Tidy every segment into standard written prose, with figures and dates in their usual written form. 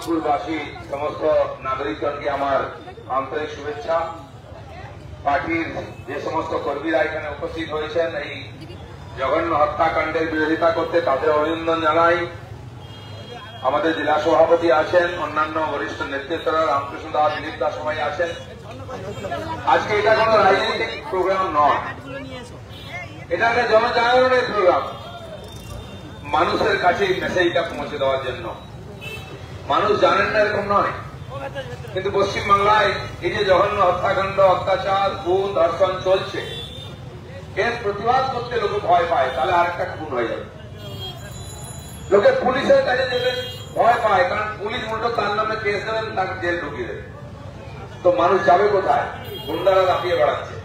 সোদপুরবাসী সমস্ত নাগরিকগণকে আমার আন্তরিক শুভেচ্ছা। পার্টির যে সমস্ত কর্মীরা এখানে উপস্থিত হয়েছেন এই জঘন্য হত্যাকাণ্ডের বিরোধিতা করতে তাদের অভিনন্দন জানাই। আমাদের জেলা সভাপতি আছেন, অন্যান্য বরিষ্ঠ নেতৃত্বরা, রামকৃষ্ণ দাস, দিলীপ দাস সবাই আছেন। আজকে এটা কোন রাজনৈতিক প্রোগ্রাম নয়, এটা একটা জনজাগরণের প্রোগ্রাম। মানুষের কাছে এই মেসেজটা পৌঁছে দেওয়ার জন্য। মানুষ জানেন না এরকম নয়, কিন্তু পশ্চিমবাংলায় এই যে জঘন্য হত্যাকাণ্ড, অত্যাচার, খুন, ধর্ষণ চলছে, এর প্রতিবাদ করতে লোকে ভয় পায়, তাহলে আরেকটা খুন হয়ে যাবে। লোকে পুলিশের কাছে যেতে ভয় পায়, কারণ পুলিশ উল্টো তার নামে কেস দেবেন, তাকে জেল ঢুকিয়ে দেবে। তো মানুষ যাবে কোথায়? গুন্ডারা লাফিয়ে বেড়াচ্ছে,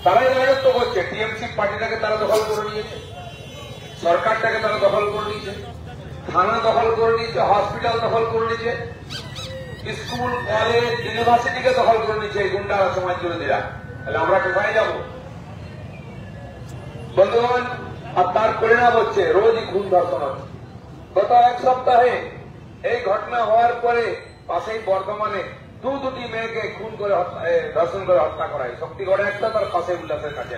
তারাই রাজত্ব করছে। টিএমসি পার্টিটাকে তারা দখল করে নিয়েছে, সরকারটাকে তারা দখল করে নিয়েছে, থানা দখল করে নিয়েছে, হসপিটাল দখল করে নিয়েছে, স্কুল, কলেজ, ইউনিভার্সিটিকে দখল করে নিয়েছে এই গুন্ডারা, সমাজ বিরোধীরা। তাহলে আমরা কোথায় যাব বন্ধুগণ? আর তার পরিণাম হচ্ছে রোজই খুন ধর্ষণ হচ্ছে। গত এক সপ্তাহে এই ঘটনা হওয়ার পরে পাশেই বর্ধমানে দুটি মেয়েকে খুন করে ধর্ষণ করে হত্যা করা হয়। শক্তিগড়ে একটা, তার পাশে উল্লাসের কাছে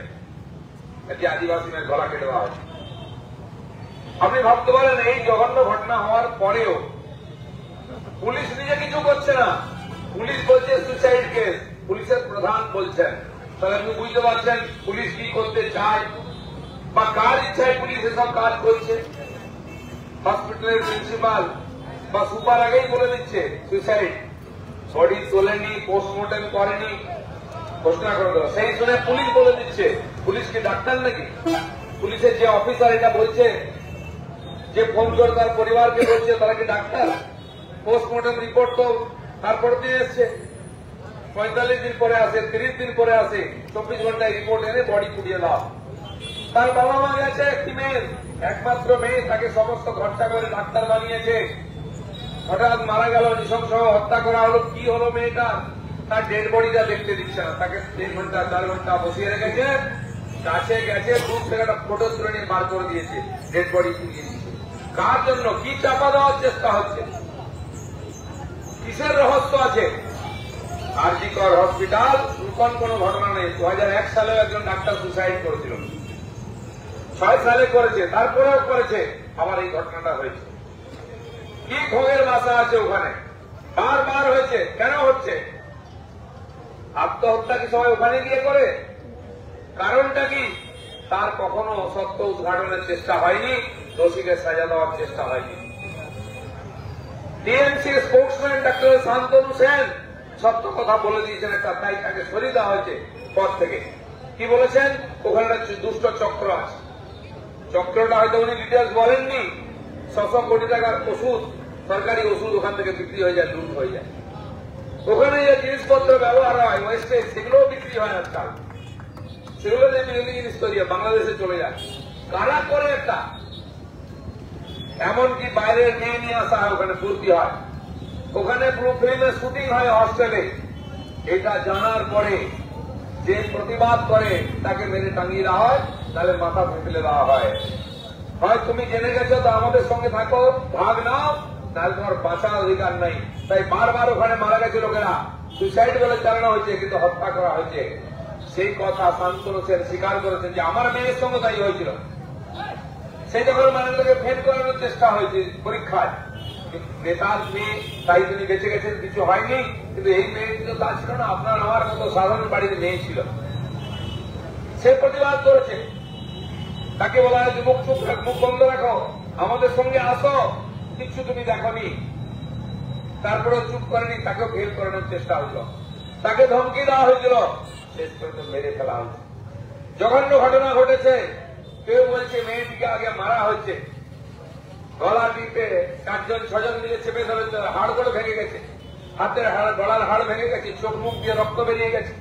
একটি আদিবাসী মেয়ের গলা কেটে দেওয়া হয়। আপনি ভাবতে পারেন এই জঘন্য ঘটনা হওয়ার পরেও পুলিশ নিজে কিছু করছে না। পুলিশ বলছে সুইসাইড কেস, পুলিশের প্রধান বলছেন। তাহলে আপনি বুঝতে পারছেন পুলিশ কি করতে চায় বা কার ইচ্ছায় পুলিশ এসব কাজ করছে। হসপিটালের প্রিন্সিপাল বা সুপার আগেই বলে দিচ্ছে সুইসাইড, বডি তোলেনি, পোস্টমর্টম করেনি, ঘোষণা করে দেওয়া। সেই শুনে পুলিশ বলে দিচ্ছে। পুলিশ কি ডাক্তার নাকি? পুলিশের যে অফিসার এটা বলছে, যে ফোন করে তার পরিবারকে বলছে, তারা কি ডাক্তার? পোস্টমর্টম রিপোর্ট তো তারপর দিয়ে এসছে, 45 দিন পরে আসে, 30 দিন পরে আসে, 24 ঘন্টায় রিপোর্ট এনে বডি পুড়িয়ে দাও। তার বাবা মা গেছে, একটি মেয়ে, একমাত্র মেয়ে, তাকে সমস্ত খরচা করে ডাক্তার বানিয়েছে। হঠাৎ মারা গেল, নৃশংস হত্যা করা হলো। কি হলো মেয়েটা? তার ডেড বডিটা দেখতে দিচ্ছে না, তাকে 3 ঘন্টা 4 ঘন্টা বসিয়ে রেখেছে। কাছে গেছে, দূর থেকে একটা ফটো তুলে নিয়ে বার করে দিয়েছে, ডেড বডি তুলিয়ে দিচ্ছে। কার জন্য? কি চাপা দেওয়ার চেষ্টা হচ্ছে? কিসের রহস্য আছে? আরজিকর হসপিটাল নতুন কোন ঘটনা নেই। 2001 সালে একজন ডাক্তার সুসাইড করেছিল, 6 সালে করেছে, তারপরেও করেছে, আবার এই ঘটনাটা হয়েছে। কি ভোগের বাসা আছে ওখানে? বারবার হয়েছে, কেন হচ্ছে? আত্মহত্যা কি সবাই ওখানে গিয়ে করে? কারণটা কি? তার কখনো সত্য উদ্ঘাটনের চেষ্টা হয়নি, দোষীকে সাজা দেওয়ার চেষ্টা হয়নি। TMC spokesman doctor Shantanu Sen সত্য কথা বলে দিয়েছেন একটা, তাই তাকে সরিয়ে দেওয়া হয়েছে পদ থেকে। কি বলেছেন? ওখানে একটা দুষ্ট চক্র আছে। চক্রটা হয়তো উনি ডিটেলস বলেননি। 600 কোটি টাকার ওষুধ, সরকারি ওষুধ ওখান থেকে বিক্রি হয়ে যায়, লুট হয়ে যায়। ওখানে যে জিনিসপত্র ব্যবহার হয় ওয়েস্টেজ, সেগুলোও বিক্রি হয় আজকাল। সেগুলো যে বিরোধী জিনিস তৈরি হয়, বাংলাদেশে চলে যায়। কারা করে একটা? এমনকি বাইরের মেয়ে নিয়ে আসা হয়, ওখানে ভর্তি হয়, ওখানে ব্লু ফিল্মের শুটিং হয় হস্টেলে। এটা জানার পরে যে প্রতিবাদ করে তাকে মেরে টাঙিয়ে দেওয়া হয়, তাহলে মাথা ফেলে দেওয়া হয়। হয় তুমি জেনে গেছো তো আমাদের সঙ্গে থাকো, ভাগ নাও, তাহলে তোমার বাঁচার অধিকার নাই। তাই বারবার ওখানে মারা গেছে লোকেরা, সুইসাইড বলে চালানো হয়েছে, কিন্তু হত্যা করা হয়েছে। সেই কথা শান্তনু সেন স্বীকার করেছেন যে আমার মেয়ের সঙ্গে তাই হয়েছিল। সেই যখন মানুষকে ফেল করানোর চেষ্টা হয়েছে পরীক্ষায়, নেতার মেয়ে, তাই তিনি বেঁচে গেছেন, কিছু হয়নি। কিন্তু এই মেয়ে কিন্তু তা ছিল না, আপনার আমার মতো সাধারণ বাড়ির মেয়ে ছিল। সে প্রতিবাদ করেছে। তাকে বলা হয়েছে মুখ বন্ধ রাখো, আমাদের সঙ্গে আসো, কিছু তুমি দেখনি। তারপরেও চুপ করেনি, তাকেও ফেল করানোর চেষ্টা হইল, তাকে ধমকি দেওয়া হয়েছিল, শেষ পর্যন্ত মেরে ফেলা হয়েছে। জঘন্য ঘটনা ঘটেছে। কেউ বলছে মেয়েটিকে আগে মারা হয়েছে, গলা টিপে 4 জন 6 জন মিলে চেপে ধরেছে, হাড় করে ভেঙে গেছে, হাতের হাড়, গলার হাড় ভেঙে গেছে, চোখ মুখ দিয়ে রক্ত বেরিয়ে গেছে।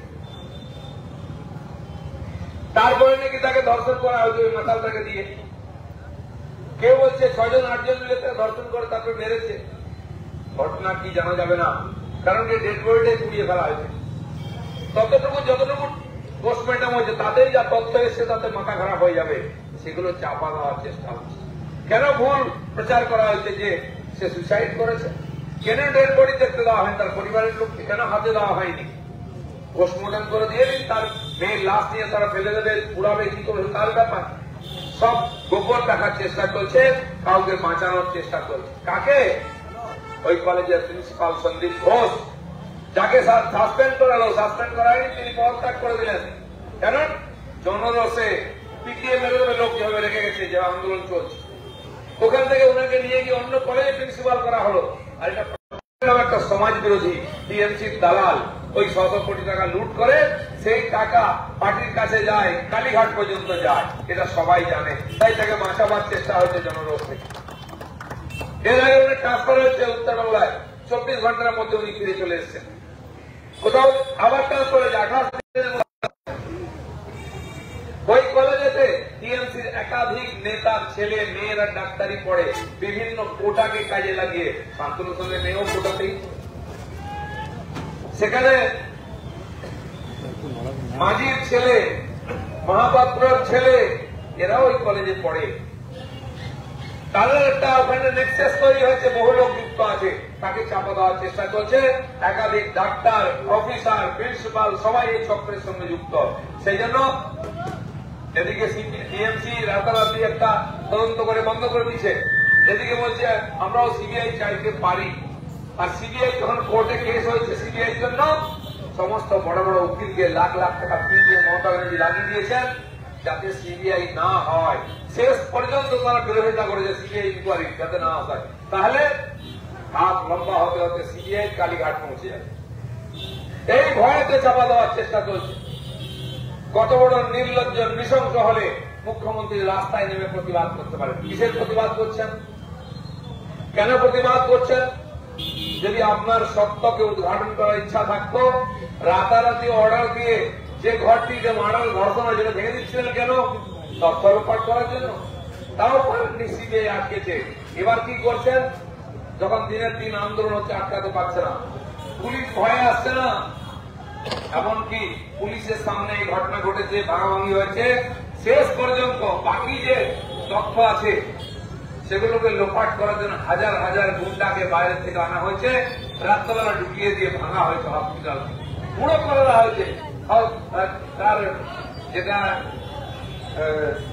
তারপরে নাকি তাকে ধর্ষণ করা হয়েছে ওই মাতালটাকে দিয়ে। কেউ বলছে 6 জন 8 জন মিলে তাকে ধর্ষণ করে তারপরে মেরেছে। ঘটনা কি জানা যাবে না, কারণ এই ডেড বডিটাই পুড়িয়ে ফেলা হয়েছে। ততটুকু যতটুকু পোস্টমর্টম হয়েছে, তাদের যা তথ্য এসছে তাতে মাথা খারাপ হয়ে যাবে, সেগুলো চাপা দেওয়ার চেষ্টা হচ্ছে। কেন ভুল প্রচার করা হয়েছে যে সে সুইসাইড করেছে? কেন ডেড বডি দেখতে দেওয়া হয়নি, তার পরিবারের লোককে কেন হাতে দেওয়া হয়নি? পোস্টমর্টম করে দিয়ে দিন, তার মেয়ের লাশ নিয়ে তারা ফেলে দেবে, পুড়াবে, কি করবে তার ব্যাপার। সব গোপন রাখার চেষ্টা চলছে, কাউকে বাঁচানোর চেষ্টা চলছে। কাকে? ওই কলেজের প্রিন্সিপাল সন্দীপ ঘোষ, যাকে সাসপেন্ড করালো, সাসপেন্ড করায়নি, তিনি পদত্যাগ করে দিলেন। কেন? জনরসে পিটিয়ে মেরে দেবে লোক যেভাবে রেখে গেছে, যে আন্দোলন চলছে। ওখান থেকে ওনাকে নিয়ে গিয়ে অন্য কলেজে প্রিন্সিপাল করা হলো। আর এটা একটা সমাজ বিরোধী টিএমসির দালাল, ওই 600 কোটি টাকা লুট করে সেই টাকা পার্টির কাছে যায়, কালীঘাট পর্যন্ত যায়, এটা সবাই জানে। তাই তাকে বাঁচাবার চেষ্টা হয়েছে জনরোষ থেকে। এর আগে উনি ট্রান্সফার হয়েছে উত্তরবাংলায়, 24 ঘন্টার মধ্যে উনি ফিরে চলে এসেছেন। কোথাও আবার ট্রান্সফার হয়েছে 28 দিনের মধ্যে। ওই কলেজেতে টিএমসির একাধিক নেতার ছেলে মেয়েরা ডাক্তারি পড়ে, বিভিন্ন কোটাকে কাজে লাগিয়ে। শান্তনু সেনের মেয়েও কোটাতেই। সেখানে মাঝির ছেলে, মহাপাত্রর ছেলে, এরাও ওই কলেজে পড়ে। তাদের একটা ওখানে নেক্সাস তৈরি হয়েছে, বহু লোক যুক্ত আছে, তাকে চাপা দেওয়ার চেষ্টা চলছে। একাধিক ডাক্তার, অফিসার, প্রিন্সিপাল সবাই এই চক্রের সঙ্গে যুক্ত। সেই জন্য এদিকে টিএমসি রাতারাতি একটা তদন্ত করে বন্ধ করে দিচ্ছে, এদিকে বলছে আমরাও সিবিআই চাইতে পারি। আর সিবিআই যখন কোর্টে কেস হয়েছে, সিবিআই জন্য সমস্ত বড় বড় উকিলকে লাখ লাখ টাকা ফি দিয়ে মমতা ব্যানার্জি লাগিয়ে দিয়েছেন, যাতে সিবিআই না হয়। শেষ পর্যন্ত তারা বিরোধিতা করেছে সিবিআই ইনকোয়ারি যাতে না হয়, তাহলে হাত লম্বা হতে হতে সিবিআই কালীঘাট পৌঁছে যাবে। এই ভয়তে চাপা দেওয়ার চেষ্টা চলছে। কত বড় নির্লজ্জ, নৃশংস হলে মুখ্যমন্ত্রী রাস্তায় নেমে প্রতিবাদ করতে পারেন? কিসের প্রতিবাদ করছেন? কেন প্রতিবাদ করছেন? যদি আপনার সত্যকে উদ্ঘাটন করার ইচ্ছা থাকতো, রাতারাতি অর্ডার দিয়ে যে ঘরটিতে মার্ডার ধর্ষণ হয় সেটা ভেঙে দিচ্ছিলেন কেন? তথ্য লোপাট করার জন্য। তাও পারেননি, সিবিআই আটকেছে। এবার কি করছেন? যখন দিনের দিন আন্দোলন হচ্ছে, আটকাতে পারছে না, পুলিশ ভয়ে আসছে না। এমনকি পুলিশের সামনে এই ঘটনা ঘটেছে, ভাঙাভাঙি হয়েছে, শেষ পর্যন্ত বাকি যে তথ্য আছে সেগুলোকে লোপাট করার জন্য হাজার হাজার গুন্ডাকে বাইরে থেকে আনা হয়েছে, রাত্রবেলা ঢুকিয়ে দিয়ে ভাঙা হয়েছে হসপিটাল, পুরো করে দেওয়া হয়েছে। তার যেটা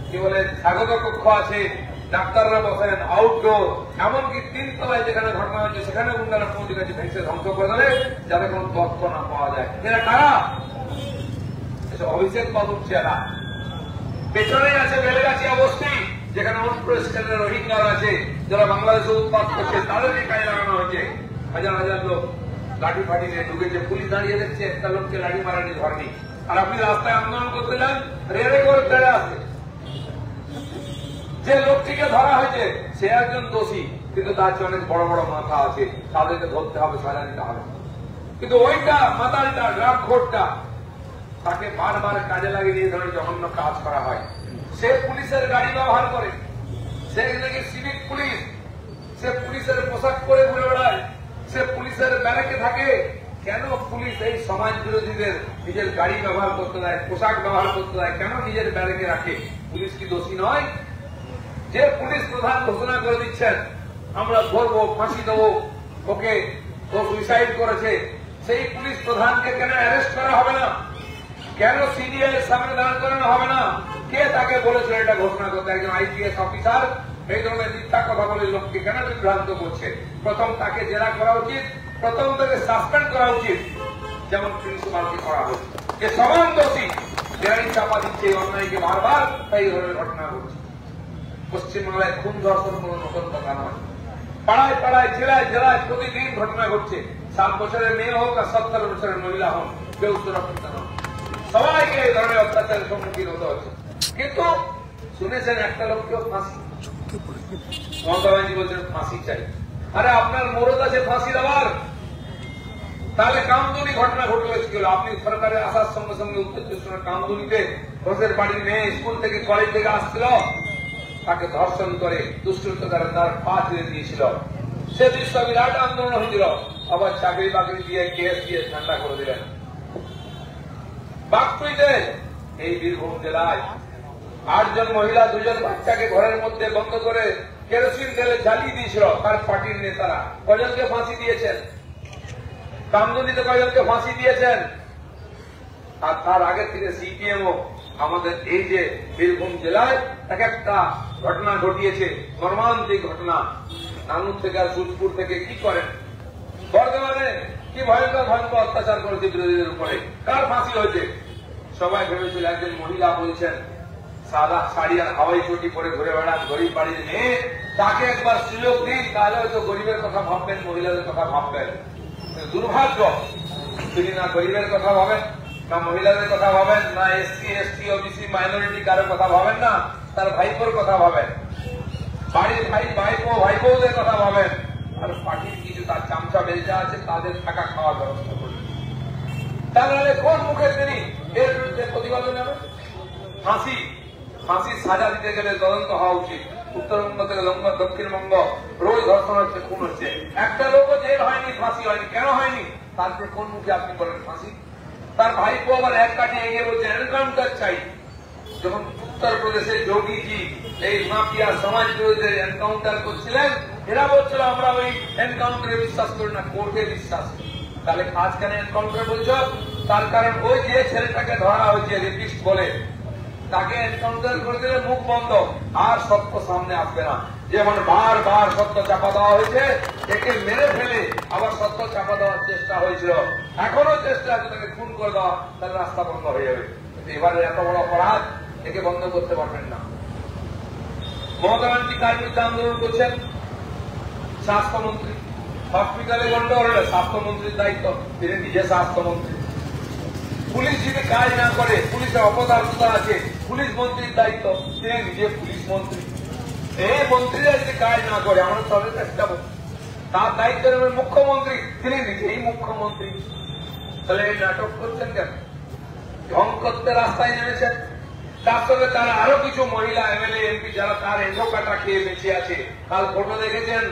কি বলে স্বাগত কক্ষ আছে, ডাক্তাররা বসেন, আউটডোর, এমনকি 3 তলায় যেখানে ঘটনা হয়েছে সেখানে গুন্ডারা পৌঁছে গেছে, ভেঙে ধ্বংস করে দেবে যাতে কোনো তথ্য না পাওয়া যায়। এরা কারা? অভিষেক বাবুর চেলা। পেছনেই আছে বেলগাছি অবস্থি, যেখানে অনুপ্রবেশকারীরা রোহিঙ্গারা আছে, যারা বাংলাদেশে উৎপাদ করছে, তাদেরকে কাজে লাগানো হয়েছে। হাজার হাজার লোক লাঠি ফাটি নিয়ে ঢুকেছে, পুলিশ দাঁড়িয়ে দেখছে, একটা লোককে লাঠি মারানি ধরেনি। আর আপনি রাস্তায় আন্দোলন করতে যান, রেলে করে তেড়ে আসছে। যে লোকটিকে ধরা হয়েছে সে একজন দোষী, কিন্তু তার চেয়ে অনেক বড় বড় মাথা আছে, তাদেরকে ধরতে হবে, সাজা দিতে হবে। কিন্তু ওইটা মাতালটা, গ্রাম খোরটা, তাকে বারবার কাজে লাগিয়ে নিয়ে ধরে জঘন্য কাজ করা হয়। সে পুলিশের গাড়ি ব্যবহার করে, সে নাকি সিভিক পুলিশ, সে পুলিশের পোশাক পরে ঘুরে বেড়ায়, সে পুলিশের ব্যারাকে থাকে। কেন পুলিশ এই সমাজ বিরোধীদের নিজের গাড়ি ব্যবহার করতে দেয়, পোশাক ব্যবহার করতে দেয়? কেন নিজের ব্যারাকে রাখে? পুলিশ কি দোষী নয়? যে পুলিশ প্রধান ঘোষণা করে দিচ্ছেন আমরা ধরবো, ফাঁসি দেবো ওকে, ও সুইসাইড করেছে, সেই পুলিশ প্রধানকে কেন অ্যারেস্ট করা হবে না? কেন সিবিআই এর সামনে দাঁড় করানো হবে না? কে তাকে বলেছিল এটা ঘোষণা করতে? একজন আইপিএস অফিসার এই ধরনের মিথ্যা কথা বলে লোককে কেন বিভ্রান্ত করছে? প্রথম তাকে জেরা করা উচিত, প্রথম তাকে সাসপেন্ড করা উচিত, যেমন প্রিন্সিপালকে করা হয়েছে। যে সমান দোষী, জেরাই চাপা দিচ্ছে অন্যায়কে বারবার, তাই এই ধরনের ঘটনা ঘটছে। পশ্চিমবাংলায় খুন ধর্ষণ কোন নতুন কথা নয়। পাড়ায় পাড়ায়, জেলায় জেলায় প্রতিদিন ঘটনা ঘটছে। 7 বছরের মেয়ে হোক আর 70 বছরের মহিলা হোক, কেউ সুরক্ষিত নয়। সবাইকে এই ধরনের অত্যাচারের সম্মুখীন হতে হচ্ছে। কিন্তু শুনেছেন একটা লোককেও ফাঁসি? মমতা ব্যানার্জি বলছেন ফাঁসি চাই। আরে আপনার মরদ আছে ফাঁসি দেওয়ার, তাহলে কামদুনি ঘটনা ঘটে হয়েছে কি? আপনি সরকারের আসার সঙ্গে সঙ্গে উত্তর চব্বিশ পরগনার কামদুনিতে ঘোষের বাড়ির মেয়ে স্কুল থেকে কলেজ থেকে আসছিল, তাকে ধর্ষণ করে দুষ্কৃতকারী তার পা ছিঁড়ে দিয়েছিল। সে দৃশ্য বিরাট আন্দোলন হয়েছিল। আবার চাকরি বাকরি দিয়ে কেস দিয়ে ঠান্ডা করে দিলেন। বাগটুইতে এই বীরভূম জেলায় 8 জন মহিলা 2 জন বাচ্চাকে ঘরের মধ্যে বন্ধ করে কেরোসিন তেলে জ্বালিয়ে দিয়েছিল তার পার্টির নেতারা। কয়জনকে ফাঁসি দিয়েছেন? কামদুনিতে কয়জনকে ফাঁসি দিয়েছেন? আর তার আগে থেকে সিপিএমও আমাদের এই যে বীরভূম জেলায় এক একটা ঘটনা ঘটিয়েছে, মর্মান্তিক ঘটনা। নানুর থেকে আর সুজপুর থেকে কি করেন, বর্ধমানে কি ভয়ঙ্কর ভয়ঙ্কর অত্যাচার করেছে বিরোধীদের উপরে। কার ফাঁসি হয়েছে? সবাই ভেবেছিল একজন মহিলা বলছেন সাদা শাড়ি আর হাওয়াই চটি পরে ঘুরে বেড়ান, গরিব বাড়ির মেয়ে, তাকে একবার সুযোগ দিন, তাহলে হয়তো গরিবের কথা ভাববেন, মহিলাদের কথা ভাববেন। দুর্ভাগ্য, তিনি না গরিবের কথা ভাবেন, না মহিলাদের কথা ভাবেন, না এসসি এসটি ওবিসি মাইনরিটি কারোর কথা ভাবেন না, তার ভাইপোর কথা ভাবেন, বাড়ির ভাইপোদের কথা ভাবেন, আর পার্টির কিছু তার চামচা বেলচা আছে তাদের থাকা খাওয়ার ব্যবস্থা করবেন। তাহলে কোন মুখে তিনি এর বিরুদ্ধে প্রতিবাদ নেবেন? ফাঁসির সাজা দিতে গেলে তদন্ত হওয়া উচিত। উত্তরবঙ্গ থেকে দক্ষিণবঙ্গ রোজ ধর্ষণ হচ্ছে, খুন হচ্ছে, একটা লোকও জেল হয়নি, ফাঁসি হয়নি। কেন হয়নি? তারপরে কোন মুখে আপনি বলেন ফাঁসি? তার ভাইপো আবার এক কাঠি এগিয়ে বলছে এনকাউন্টার চাই। যখন উত্তরপ্রদেশের যোগীজি এই মাফিয়া সমাজ বিরোধীদের এনকাউন্টার করছিলেন, এরা বলছিল আমরা ওই এনকাউন্টারে বিশ্বাস করি না, কোর্টে বিশ্বাস করি। তাহলে আজ কেন এনকাউন্টার বলছ? তার কারণ ওই যে ছেলেটাকে ধরা হয়েছে রেপিস্ট বলে, তাকে এনকাউন্টার করে দিলে মুখ বন্ধ, আর সত্য সামনে আসবে না। যেমন বারবার সত্য চাপা দেওয়া হয়েছে, একে মেরে ফেলে আবার সত্য চাপা দেওয়ার চেষ্টা হয়েছিল, এখনো চেষ্টা আছে তাকে খুন করে দেওয়া, তার রাস্তা বন্ধ হয়ে যাবে। এবারে এত বড় অপরাধ, একে বন্ধ করতে পারবেন না। মমতা ব্যানার্জি কার বিরুদ্ধে আন্দোলন করছেন? স্বাস্থ্যমন্ত্রী। হসপিটালে গন্ডগোল হলে স্বাস্থ্যমন্ত্রীর দায়িত্ব, তিনি নিজে স্বাস্থ্যমন্ত্রী। পুলিশ যদি কাজ না করে, পুলিশের অপদার্থতা আছে, পুলিশ মন্ত্রীর দায়িত্ব, তিনি নিজে পুলিশ মন্ত্রী। এই মন্ত্রীরা যদি কাজ না করে, আমরা তবে চেষ্টা করছি। তার দায়িত্ব নেবেন মুখ্যমন্ত্রী, তিনি নিজেই মুখ্যমন্ত্রী। তাহলে এই নাটক করছেন কেন? ঢং করতে রাস্তায় নেমেছেন। তার সঙ্গে তারা আরো কিছু মহিলা এমএলএ এমপি যারা তার এজোকাটা খেয়ে বেঁচে আছে, কাল ফটো দেখেছেন,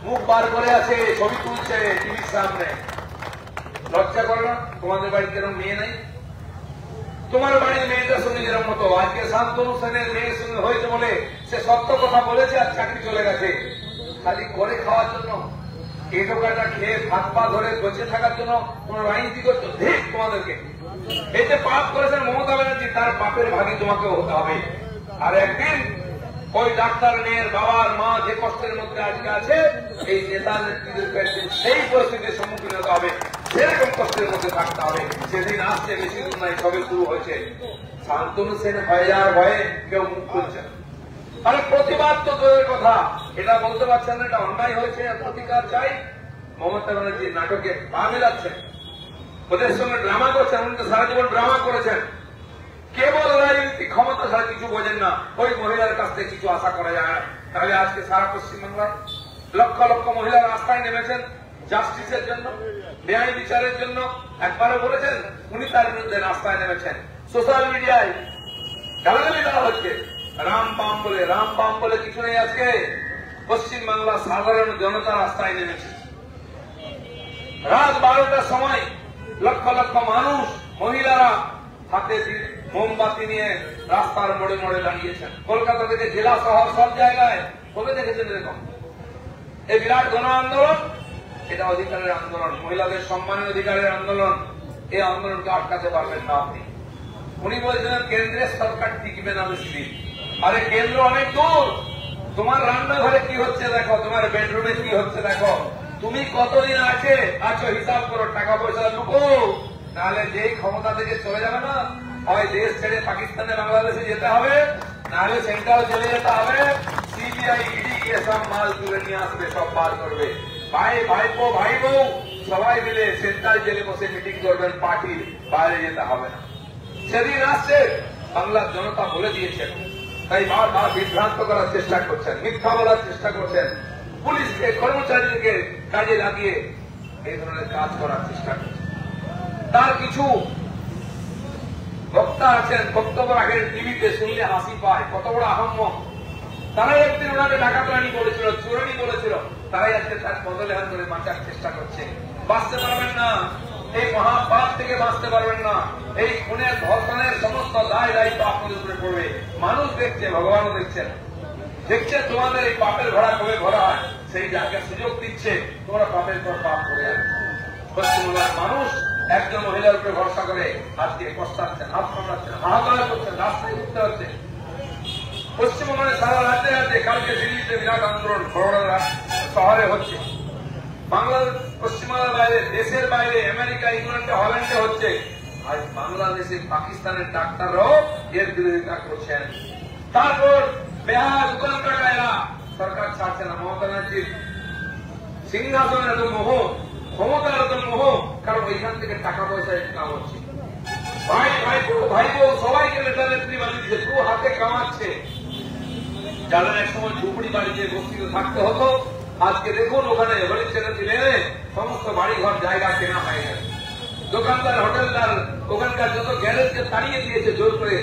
মুখ বার করে আছে, ছবি তুলছে টিভির সামনে। লজ্জা করে না? তোমাদের বাড়িতে এরকম মেয়ে নাই? তোমার বাড়ির মেয়েটার সঙ্গে যেরকম মতো আজকে শান্তনু সেনের মেয়ের সঙ্গে হয়েছে বলে সে সত্য কথা বলেছে আর চাকরি চলে গেছে, খালি করে খাওয়ার জন্য, এটোকাটা খেয়ে ভাত পা ধরে বেঁচে থাকার জন্য কোন রাজনীতি করছো? ঠিক তোমাদেরকে। এই যে পাপ করেছেন মমতা ব্যানার্জি, তার পাপের ভাগী তোমাকেও হতে হবে। আর একদিন ওই ডাক্তার মেয়ের বাবার মা যে কষ্টের মধ্যে আজকে আছে, এই নেতা নেত্রীদের সেই পরিস্থিতির সম্মুখীন হতে হবে, সেরকম কষ্টের মধ্যে থাকতে হবে। সেদিন আসছে, বেশি দূর নাই, সবে শুরু হয়েছে। শান্তনু সেন হয়ে যাওয়ার ভয়ে কেউ মুখ খুলছে না। আরে প্রতিবাদ তো দূরের কথা, এটা বলতে পারছেন না এটা অন্যায় হয়েছে, প্রতিকার চাই। মমতা ব্যানার্জি নাটকে পা মেলাচ্ছেন, ওদের সঙ্গে ড্রামা করছেন, উনি তো সারা জীবন ড্রামা করেছেন। কেবল রাজনৈতিক ক্ষমতা ছাড়া কিছু বোঝেন না, ওই মহিলার কাছ থেকে কিছু আশা করা যায় না। তাহলে আজকে সারা পশ্চিমবাংলায় লক্ষ লক্ষ মহিলা রাস্তায় নেমেছেন জাস্টিসের জন্য, ন্যায় বিচারের জন্য। একবারও বলেছেন উনি তার বিরুদ্ধে রাস্তায় নেমেছেন। সোশ্যাল মিডিয়ায় গালাগালি দেওয়া হচ্ছে রামপাম বলে, রামপাম বলে কিছু নেই। আজকে পশ্চিমবাংলার সাধারণ জনতা রাস্তায় নেমেছে। রাত 12টার সময় লক্ষ লক্ষ মানুষ, মহিলারা হাতে মোমবাতি নিয়ে রাস্তার মোড়ে মোড়ে দাঁড়িয়েছেন। কলকাতা থেকে জেলা শহর সব জায়গায়। কবে দেখেছেন এরকম? এই বিরাট গণ আন্দোলন, এটা অধিকারের আন্দোলন, মহিলাদের সম্মানের অধিকারের আন্দোলন। এই আন্দোলনকে আটকাতে পারবেন না আপনি। উনি বলছিলেন কেন্দ্রের সরকার টিকবে না বেশি দিন। আরে কেন্দ্র অনেক দূর। তোমার রান্নাঘরে কি হচ্ছে দেখো, তোমার বেডরুমে কি হচ্ছে দেখো, তুমি কতদিন আছো হিসাব করো, টাকা পয়সা লুকো, নাহলে যেই ক্ষমতা থেকে চলে যাবে না, হয় দেশ ছেড়ে পাকিস্তানে বাংলাদেশে যেতে হবে, নাহলে সেন্ট্রাল জেলে যেতে হবে। সিবিআই ইডি গিয়ে সব মাল তুলে নিয়ে আসবে, সব বার করবে। ভাইপো ভাই বউ সবাই মিলে সেন্ট্রাল জেলে বসে মিটিং করবেন, পার্টির বাইরে যেতে হবে না। সেদিন আসছে, বাংলার জনতা বলে দিয়েছেন, তাই বারবার বিভ্রান্ত করার চেষ্টা করছেন, মিথ্যা বলার চেষ্টা করছেন, পুলিশকে কর্মচারীদেরকে কাজে লাগিয়ে এই ধরনের কাজ করার চেষ্টা করছেন। তার কিছু বক্তা আছেন, বক্তব্য রাখেন টিভিতে, শুনলে হাসি পায়, কত বড় আহম্মক। তারাই একদিন ওনাকে ডাকাতরানি বলেছিল, চোরানি বলেছিল, তারাই আজকে তার বদলে হাত করে বাঁচার চেষ্টা করছে। বাঁচতে পারবেন না, এই মহাপাপ থেকে বাঁচতে পারবেন না। এই খুনের ধর্ষণের সমস্ত দায় দায়িত্ব আপনাদের উপরে পড়বে। মানুষ দেখছে, ভগবানও দেখছেন। দেখছে তোমাদের এই পাপের ঘোড়া কবে ভরা হয়, সেই জায়গায় সুযোগ দিচ্ছে তোমরা পাপের পর পাপ করে যাবে। পশ্চিমবঙ্গের মানুষ একজন মহিলার উপরে ভরসা করে আজকে পশ্চাচ্ছেন, হাত কামড়াচ্ছেন, হাহাকার করছেন, রাস্তায় ঘুরতে হচ্ছে। পশ্চিমবঙ্গের সারা রাজ্যে রাজ্যে কালকে দিল্লিতে বিরাট আন্দোলন বড়োরা শহরে হচ্ছে। বাংলাদেশ পশ্চিমবাংলার বাইরে, দেশের বাইরে, আমেরিকা, ইংল্যান্ডে, হল্যান্ডে হচ্ছে। আজ বাংলাদেশে পাকিস্তানের ডাক্তাররাও এর বিরোধিতা করছেন। তারপর বেহার দোকান কাটায়রা সরকার ছাড়ছে না। মমতা ব্যানার্জির সিংহাসনের এত মোহ, ক্ষমতার এত মোহ, কারণ ওইখান থেকে টাকা পয়সা ইনকাম হচ্ছে। ভাই ভাইপো ভাইপো সবাইকে নেতা নেত্রী বানিয়ে দিচ্ছে, দু হাতে কামাচ্ছে। যাদের এক সময় ঝুপড়ি বাড়িতে বস্তিতে থাকতে হতো, আজকে দেখুন ওখানে হরিশ ছেড়ে দিলে সমস্ত বাড়িঘর জায়গা কেনা হয়ে গেছে। দোকানদার, হোটেলদার, ওখানকার যত গ্যারেজকে তাড়িয়ে দিয়েছে জোর করে,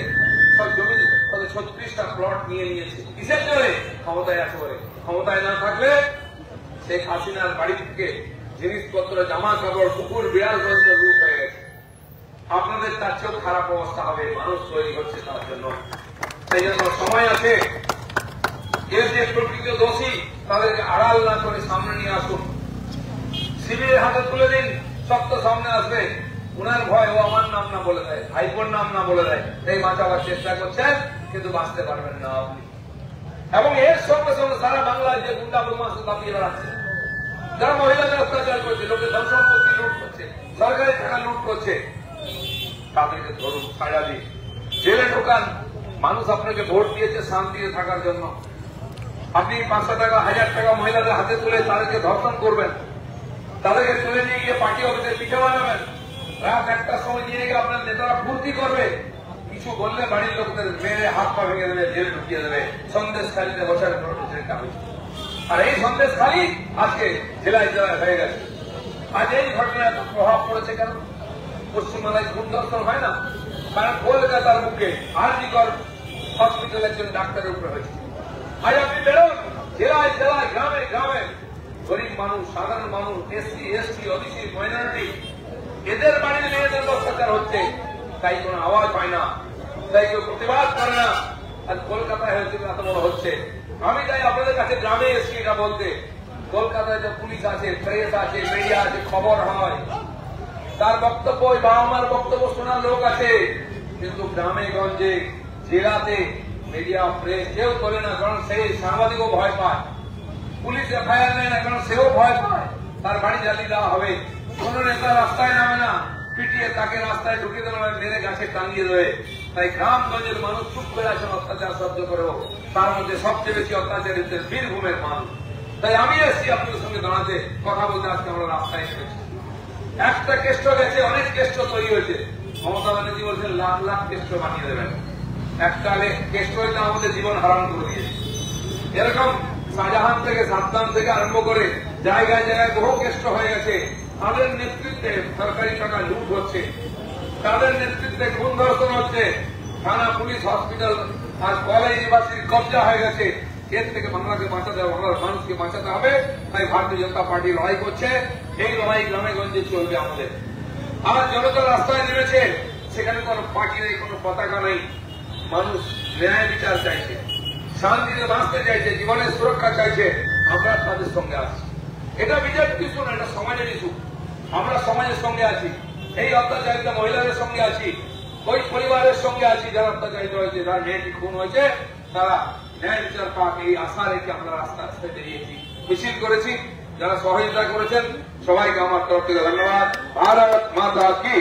সব জমি 36টা প্লট নিয়ে নিয়েছে। কিসের জন্য? ক্ষমতায় আছে বলে। ক্ষমতায় না থাকলে শেখ হাসিনার বাড়ি থেকে জিনিসপত্র, জামা কাপড়, কুকুর বিড়াল পর্যন্ত লুট হয়ে গেছে। আপনাদের তার চেয়েও খারাপ অবস্থা হবে, মানুষ তৈরি হচ্ছে তার জন্য। সেই জন্য সময় আছে, এর যে প্রকৃত দোষী তাদেরকে আড়াল না করে সামনে নিয়ে আসুন, শিবিরের হাতে তুলে দিন, সত্য সামনে আসবে। উনার ভয় ও আমার নাম না বলে দেয়, ভাইপোর নাম না বলে দেয়, এই বাঁচাবার চেষ্টা করছেন, কিন্তু বাঁচতে পারবেন না আপনি। এবং এর সঙ্গে সঙ্গে সারা বাংলায় যে গুন্ডা বদমাশ দাপিয়ে বেড়াচ্ছে, যারা মহিলাদের অত্যাচার করছে, লোকের ধন সম্পত্তি লুট করছে, সরকারি টাকা লুট করছে, তাদেরকে ধরুন, ছাড়া দিন, জেলে ঢোকান। মানুষ আপনাকে ভোট দিয়েছে শান্তিতে থাকার জন্য। আপনি 500 টাকা, 1000 টাকা মহিলাদের হাতে তুলে তাদেরকে ধর্ষণ করবেন, তাদেরকে তুলে নিয়ে গিয়ে পার্টি অফিসে পিঠে বানাবেন, রাত 1টার সময় নিয়ে গিয়ে আপনার নেতারা ফুর্তি করবে। কিছু বললে বাড়ির লোকদের মেরে হাত পা ভেঙে দেবে, জেল ঢুকিয়ে দেবে। সন্দেশখালীতে বসার যেটা হয়েছে, আর এই সন্দেশখালী আজকে জেলায় জেলায় হয়ে গেছে। আজ এই ঘটনায় প্রভাব পড়েছে কেন? পশ্চিমবাংলায় খুন ধর্ষণ হয় না, কারণ কলকাতার মুখে আরজিকর হসপিটাল একজন ডাক্তারের উপরে হয়েছে। আজ আপনি বেরোন জেলায় জেলায়, গ্রামে গ্রামে, গরিব মানুষ, সাধারণ মানুষ, এসসি এসটি, ওবিসি, মাইনরিটি, এদের বাড়ির মেয়েদের অত্যাচার হচ্ছে, তাই কোনো আওয়াজ হয় না, তাই কেউ প্রতিবাদ করে না। আজ কলকাতায় হয়েছে এত বড় হচ্ছে। আমি তাই আপনাদের কাছে গ্রামে এসছি এটা বলতে। কলকাতায় যে পুলিশ আছে, প্রেস আছে, মিডিয়া আছে, খবর হয়, তার বক্তব্য, ওই বাবা মার বক্তব্য শোনার লোক আছে, কিন্তু গ্রামে গঞ্জে, জেলাতে মিডিয়া, প্রেস কেউ করে না, কারণ সেই সাংবাদিকও ভয় পায়। পুলিশ এফআইআর নেয় না, কারণ সেও ভয় পায় তার বাড়ি জ্বালিয়ে দেওয়া হবে। কোন নেতা রাস্তায় নামে না, পিটিয়ে তাকে রাস্তায় ঢুকিয়ে দেওয়া হবে, মেরে গাছে টাঙিয়ে দেবে। তাই গ্রামগঞ্জের মানুষ চুপ করে আছেন অত্যাচার সহ্য করেও। তার মধ্যে সবচেয়ে বেশি অত্যাচার হচ্ছে বীরভূমের মানুষ। তাই আমি এসেছি আপনাদের সঙ্গে দাঁড়াতে, কথা বলতে। আজকে আমরা রাস্তায় এসেছি। একটা কেষ্ট গেছে, অনেক কেষ্ট তৈরি হয়েছে। মমতা ব্যানার্জি বলছেন লাখ লাখ কেষ্ট বানিয়ে দেবেন। একটা কেষ্ট হয়তো আমাদের জীবন হারাম করে দিয়েছে। এরকম শাহজাহান থেকে, সাদ্দাম থেকে আরম্ভ করে জায়গায় জায়গায় বহু কেষ্ট হয়ে গেছে। তাদের নেতৃত্বে সরকারি টাকা লুট হচ্ছে, তাদের নেতৃত্বে খুন ধর্ষণ হচ্ছে, থানা, পুলিশ, হসপিটাল, আর কলেজ, ইউনিভার্সিটির কবজা হয়ে গেছে। এর থেকে বাংলাকে বাঁচাতে হবে, বাংলার মানুষকে বাঁচাতে হবে। তাই ভারতীয় জনতা পার্টি লড়াই করছে। এই লড়াই গ্রামে গঞ্জে চলবে আমাদের। আর জনতা রাস্তায় নেমেছে, সেখানে কোনো পার্টি নেই, কোনো পতাকা নেই। মানুষ ন্যায় বিচার চাইছে, শান্তিতে বাঁচতে চাইছে, জীবনের সুরক্ষা চাইছে। আমরা তাদের সঙ্গে আছি। এটা বিজেপির ইস্যু না, এটা সমাজের ইস্যু। আমরা সমাজের সঙ্গে আছি, এই অত্যাচারিত মহিলাদের সঙ্গে আছি, ওই পরিবারের সঙ্গে আছি যারা অত্যাচারিত হয়েছে, যারা মেয়েটি খুন হয়েছে, তারা ন্যায় বিচার পাক, এই আশা রেখে আমরা রাস্তা রাস্তায় বেরিয়েছি, মিছিল করেছি। যারা সহযোগিতা করেছেন সবাইকে আমার তরফ থেকে ধন্যবাদ। ভারত মাতা কি।